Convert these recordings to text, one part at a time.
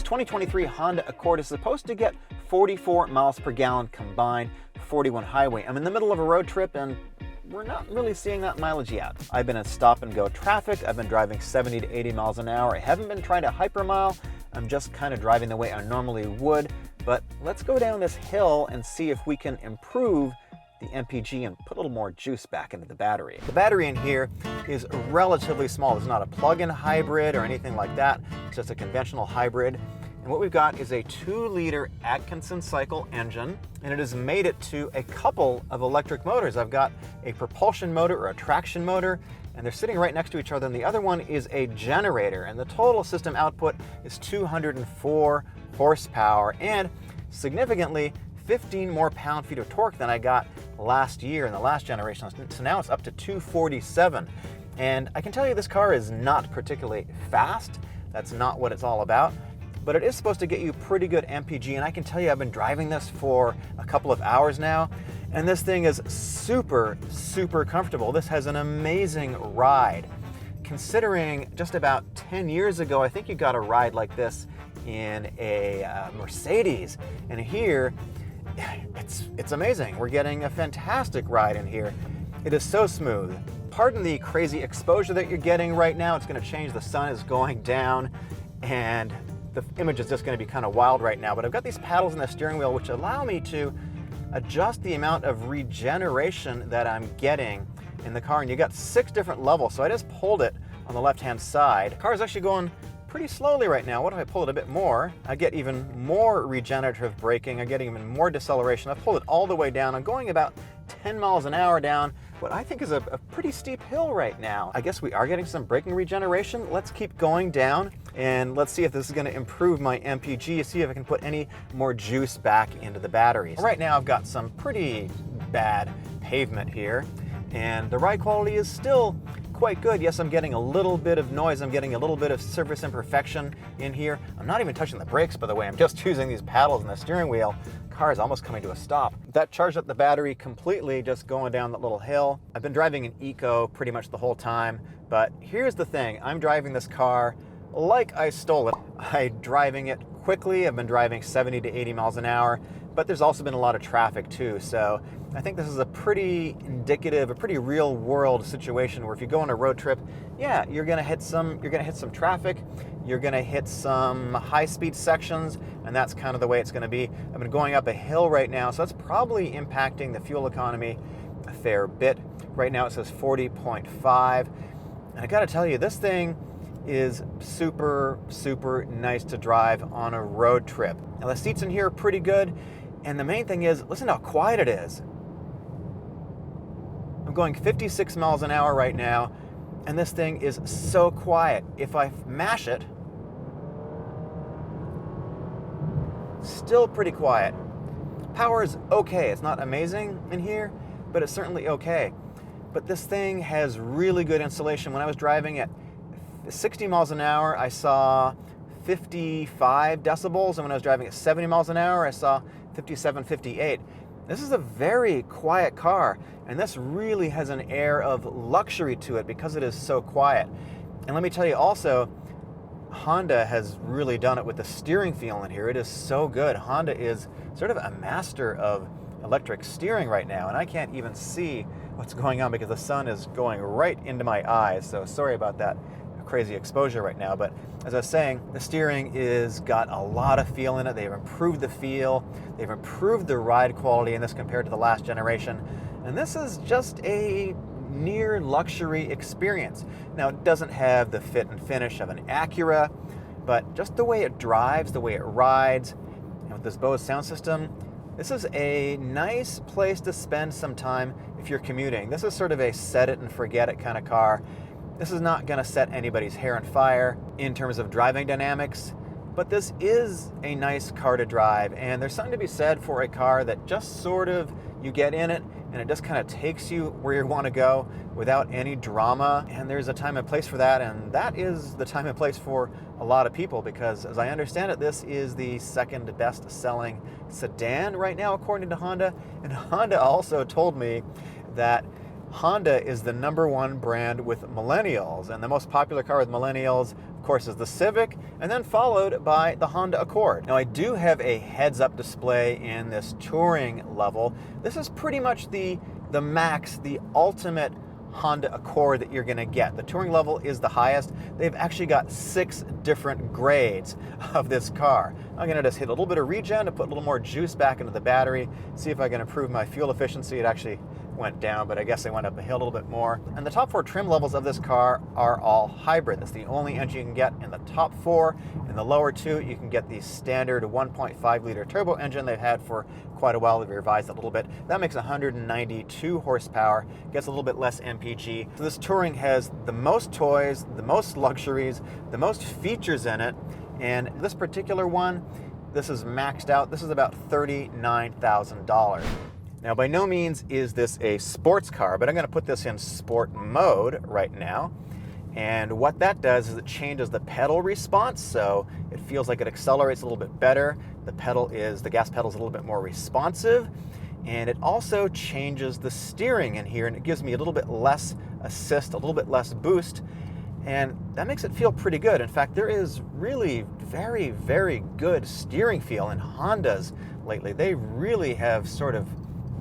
This 2023 Honda Accord is supposed to get 44 miles per gallon combined, 41 highway. I'm in the middle of a road trip and we're not really seeing that mileage yet. I've been in stop and go traffic. I've been driving 70 to 80 miles an hour. I haven't been trying to hypermile. I'm just kind of driving the way I normally would. But let's go down this hill and see if we can improve the MPG and put a little more juice back into the battery. The battery in here is relatively small. It's not a plug-in hybrid or anything like that. It's just a conventional hybrid. And what we've got is a 2-liter Atkinson cycle engine, and it has made it to a couple of electric motors. I've got a propulsion motor or a traction motor, and they're sitting right next to each other, and the other one is a generator, and the total system output is 204 horsepower, and significantly 15 more pound-feet of torque than I got last year in the last generation. So now it's up to 247. And I can tell you this car is not particularly fast. That's not what it's all about. But it is supposed to get you pretty good MPG, and I can tell you I've been driving this for a couple of hours now, and this thing is super, super comfortable. This has an amazing ride. Considering just about 10 years ago, I think you got a ride like this in a Mercedes, and here, it's amazing. We're getting a fantastic ride in here. It is so smooth. Pardon the crazy exposure that you're getting right now. It's going to change. The sun is going down, and the image is just going to be kind of wild right now. But I've got these paddles in the steering wheel which allow me to adjust the amount of regeneration that I'm getting in the car. And you got 6 different levels. So I just pulled it on the left-hand side. The car is actually going pretty slowly right now. What if I pull it a bit more? I get even more regenerative braking. I get even more deceleration. I've pulled it all the way down. I'm going about 10 miles an hour down what I think is a pretty steep hill right now. I guess we are getting some braking regeneration. Let's keep going down and let's see if this is going to improve my MPG, see if I can put any more juice back into the batteries. Right now I've got some pretty bad pavement here, and the ride quality is still quite good. Yes, I'm getting a little bit of noise. I'm getting a little bit of surface imperfection in here. I'm not even touching the brakes, by the way. I'm just using these paddles and the steering wheel. The car is almost coming to a stop. That charged up the battery completely just going down that little hill. I've been driving an Eco pretty much the whole time, but here's the thing. I'm driving this car like I stole it. I'm driving it quickly. I've been driving 70 to 80 miles an hour, but there's also been a lot of traffic too. So I think this is a pretty indicative, a pretty real world situation where if you go on a road trip, yeah, you're gonna hit some traffic, you're gonna hit some high-speed sections, and that's kind of the way it's gonna be. I've been going up a hill right now, so that's probably impacting the fuel economy a fair bit. Right now it says 40.5, and I gotta tell you, this thing is super, super nice to drive on a road trip. Now the seats in here are pretty good, and the main thing is, listen how quiet it is. I'm going 56 miles an hour right now, and this thing is so quiet. If I mash it, still pretty quiet. Power is okay. It's not amazing in here, but it's certainly okay. But this thing has really good insulation. When I was driving at 60 miles an hour, I saw 55 decibels, and when I was driving at 70 miles an hour, I saw 57, 58. This is a very quiet car, and this really has an air of luxury to it because it is so quiet. And let me tell you also, Honda has really done it with the steering feel in here. It is so good. Honda is sort of a master of electric steering right now, and I can't even see what's going on because the sun is going right into my eyes. So sorry about that crazy exposure right now, but as I was saying, the steering is got a lot of feel in it. They've improved the feel, they've improved the ride quality in this compared to the last generation, and this is just a near luxury experience. Now it doesn't have the fit and finish of an Acura, but just the way it drives, the way it rides, and with this Bose sound system, this is a nice place to spend some time if you're commuting. This is sort of a set it and forget it kind of car. This is not going to set anybody's hair on fire in terms of driving dynamics, but this is a nice car to drive, and there's something to be said for a car that just sort of, you get in it and it just kind of takes you where you want to go without any drama, and there's a time and place for that, and that is the time and place for a lot of people because, as I understand it, this is the second best selling sedan right now according to Honda, and Honda also told me that Honda is the #1 brand with millennials, and the most popular car with millennials, of course, is the Civic, and then followed by the Honda Accord. Now, I do have a heads-up display in this touring level. This is pretty much the max, the ultimate Honda Accord that you're going to get. The touring level is the highest. They've actually got 6 different grades of this car. I'm going to just hit a little bit of regen to put a little more juice back into the battery, see if I can improve my fuel efficiency. It actually went down, but I guess I went up a hill a little bit more. And the top 4 trim levels of this car are all hybrid. That's the only engine you can get in the top 4. In the lower 2, you can get the standard 1.5 liter turbo engine they've had for quite a while. They've revised it a little bit. That makes 192 horsepower, gets a little bit less MPG. So this touring has the most toys, the most luxuries, the most features in it. And this particular one, this is maxed out. This is about $39,000. Now, by no means is this a sports car, but I'm going to put this in sport mode right now. And what that does is it changes the pedal response, so it feels like it accelerates a little bit better. The gas pedal is a little bit more responsive, and it also changes the steering in here, and it gives me a little bit less assist, a little bit less boost, and that makes it feel pretty good. In fact, there is really very, very good steering feel in Hondas lately. They really have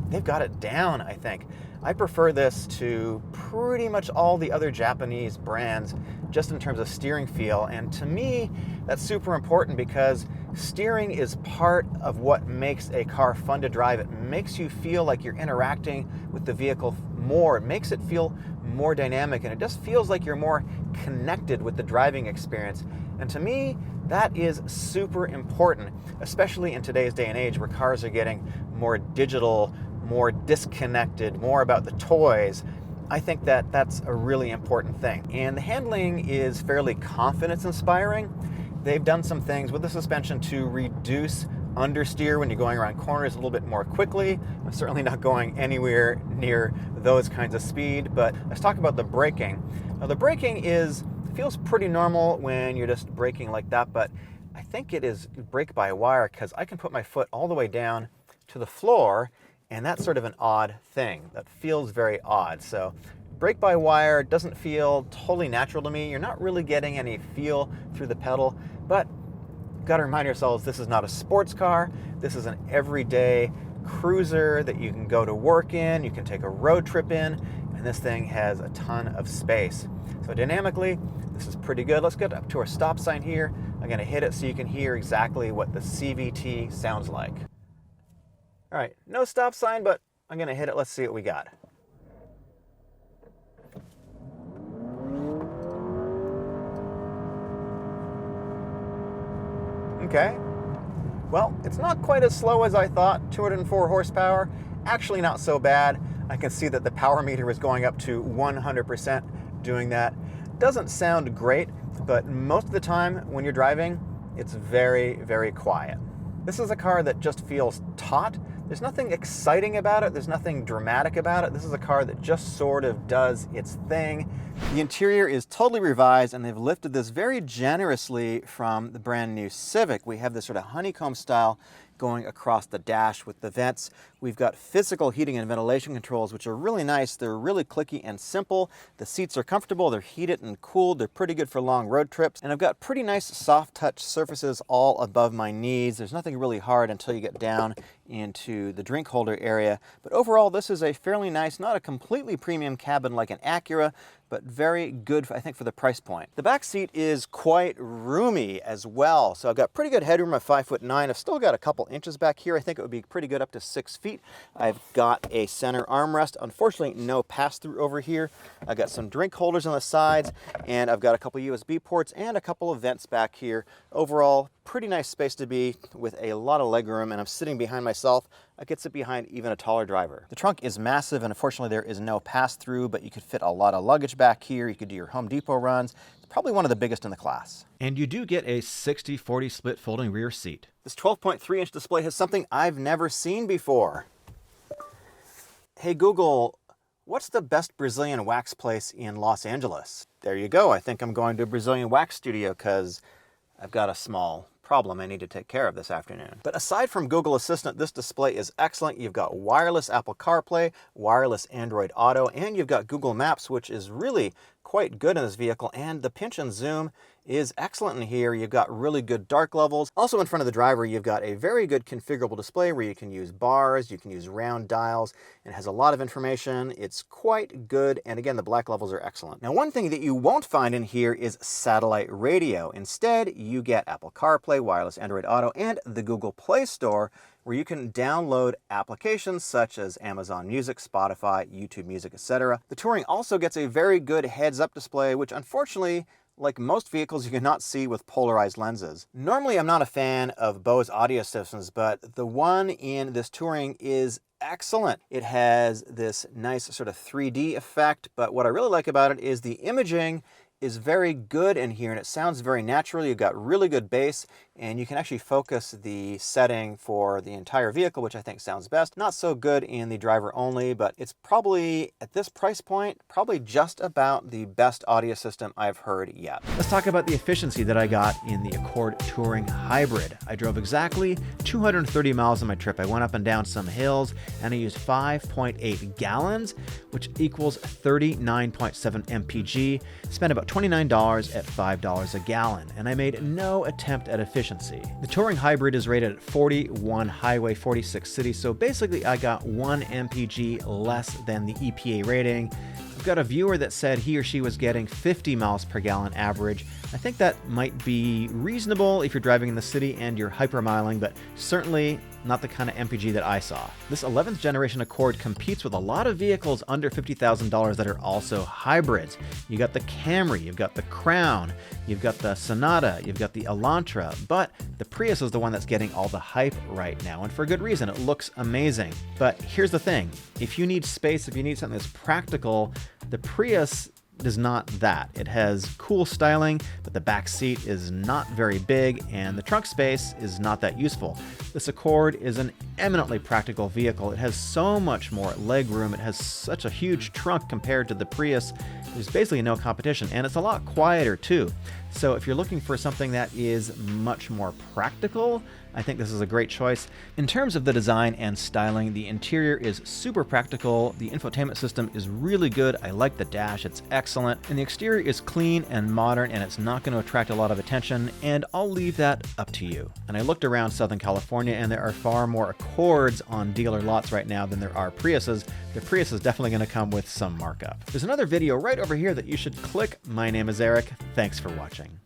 they've got it down, I think. I prefer this to pretty much all the other Japanese brands just in terms of steering feel. And to me, that's super important because steering is part of what makes a car fun to drive. It makes you feel like you're interacting with the vehicle more. It makes it feel more dynamic, and it just feels like you're more connected with the driving experience. And to me, that is super important, especially in today's day and age where cars are getting more digital, more disconnected, more about the toys. I think that that's a really important thing. And the handling is fairly confidence-inspiring. They've done some things with the suspension to reduce understeer when you're going around corners a little bit more quickly. I'm certainly not going anywhere near those kinds of speed, but let's talk about the braking. Now, the braking feels pretty normal when you're just braking like that, but I think it is brake-by-wire because I can put my foot all the way down to the floor, and that's sort of an odd thing. That feels very odd. So brake-by-wire doesn't feel totally natural to me. You're not really getting any feel through the pedal, but you've got to remind yourselves this is not a sports car. This is an everyday cruiser that you can go to work in, you can take a road trip in, and this thing has a ton of space. So dynamically, this is pretty good. Let's get up to our stop sign here. I'm going to hit it so you can hear exactly what the CVT sounds like. All right, no stop sign, but I'm going to hit it. Let's see what we got. Okay. Well, it's not quite as slow as I thought. 204 horsepower. Actually not so bad. I can see that the power meter is going up to 100% doing that. Doesn't sound great, but most of the time when you're driving, it's very, very quiet. This is a car that just feels taut. There's nothing exciting about it. There's nothing dramatic about it. This is a car that just sort of does its thing. The interior is totally revised, and they've lifted this very generously from the brand new Civic. We have this sort of honeycomb style going across the dash with the vents. We've got physical heating and ventilation controls, which are really nice. They're really clicky and simple. The seats are comfortable. They're heated and cooled. They're pretty good for long road trips. And I've got pretty nice soft touch surfaces all above my knees. There's nothing really hard until you get down into the drink holder area. But overall, this is a fairly nice, not a completely premium cabin like an Acura, but very good, I think, for the price point. The back seat is quite roomy as well. So I've got pretty good headroom of 5'9". I've still got a couple inches back here. I think it would be pretty good up to 6 feet. I've got a center armrest. Unfortunately, no pass-through over here. I've got some drink holders on the sides, and I've got a couple USB ports and a couple of vents back here. Overall, pretty nice space to be with a lot of legroom, and I'm sitting behind myself. I could sit behind even a taller driver. The trunk is massive, and unfortunately there is no pass-through, but you could fit a lot of luggage back here. You could do your Home Depot runs. It's probably one of the biggest in the class. And you do get a 60-40 split folding rear seat. This 12.3-inch display has something I've never seen before. Hey Google, what's the best Brazilian wax place in Los Angeles? There you go. I think I'm going to a Brazilian wax studio because I've got a small problem I need to take care of this afternoon. But aside from Google Assistant, this display is excellent. You've got wireless Apple CarPlay, wireless Android Auto, and you've got Google Maps, which is really quite good in this vehicle, and the pinch and zoom is excellent in here. You've got really good dark levels. Also in front of the driver, you've got a very good configurable display where you can use bars, you can use round dials, and it has a lot of information. It's quite good, and again, the black levels are excellent. Now, one thing that you won't find in here is satellite radio. Instead, you get Apple CarPlay, wireless Android Auto, and the Google Play Store, where you can download applications such as Amazon Music, Spotify, YouTube Music, etc. The Touring also gets a very good heads-up display, which unfortunately, like most vehicles, you cannot see with polarized lenses. Normally, I'm not a fan of Bose audio systems, but the one in this Touring is excellent. It has this nice sort of 3D effect, but what I really like about it is the imaging is very good in here, and it sounds very natural. You've got really good bass, and you can actually focus the setting for the entire vehicle, which I think sounds best. Not so good in the driver only, but it's probably, at this price point, probably just about the best audio system I've heard yet. Let's talk about the efficiency that I got in the Accord Touring Hybrid. I drove exactly 230 miles on my trip. I went up and down some hills, and I used 5.8 gallons, which equals 39.7 MPG. Spent about $29 at $5 a gallon, and I made no attempt at efficiency. The Touring Hybrid is rated at 41 highway, 46 city, so basically I got 1 MPG less than the EPA rating. I've got a viewer that said he or she was getting 50 miles per gallon average. I think that might be reasonable if you're driving in the city and you're hypermiling, but certainly not the kind of MPG that I saw. This 11th generation Accord competes with a lot of vehicles under $50,000 that are also hybrids. You got the Camry, you've got the Crown, you've got the Sonata, you've got the Elantra, but the Prius is the one that's getting all the hype right now, and for good reason. It looks amazing. But here's the thing, if you need space, if you need something that's practical, the Prius is not that. It has cool styling, but the back seat is not very big, and the trunk space is not that useful. This Accord is an eminently practical vehicle. It has so much more leg room. It has such a huge trunk compared to the Prius. There's basically no competition, and it's a lot quieter too. So if you're looking for something that is much more practical, I think this is a great choice. In terms of the design and styling, the interior is super practical. The infotainment system is really good. I like the dash, it's excellent. And the exterior is clean and modern, and it's not going to attract a lot of attention, and I'll leave that up to you. And I looked around Southern California, and there are far more Accords on dealer lots right now than there are Priuses. The Prius is definitely going to come with some markup. There's another video right over here that you should click. My name is Eric. Thanks for watching.